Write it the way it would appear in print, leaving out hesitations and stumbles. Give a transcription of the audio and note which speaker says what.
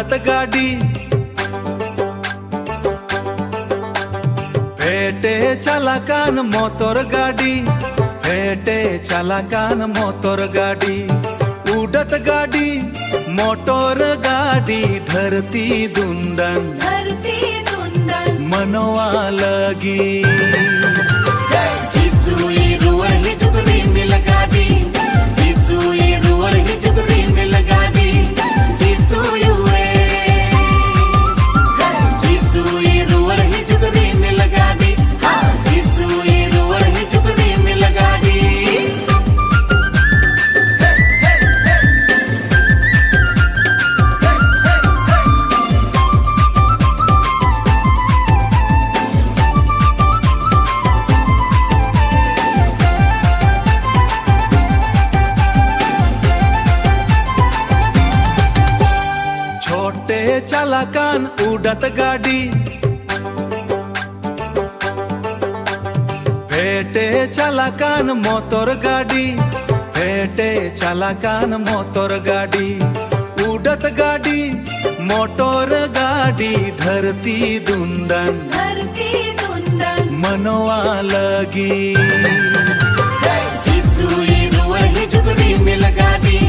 Speaker 1: उड़त गाड़ी पेटे चालकान मोटर गाड़ी पेटे चालकान मोटर गाड़ी उड़त गाड़ी मोटर गाड़ी धरती दुंदन मनवा लगी छोटे चालकान उड़त गाड़ी पेटे चालकान मोटर गाड़ी पेटे चालकान मोटर गाड़ी उड़त गाड़ी मोटर गाड़ी धरती दुंदन मनवा लगी
Speaker 2: जिसुई रुआ ही जुगरी मिल गाड़ी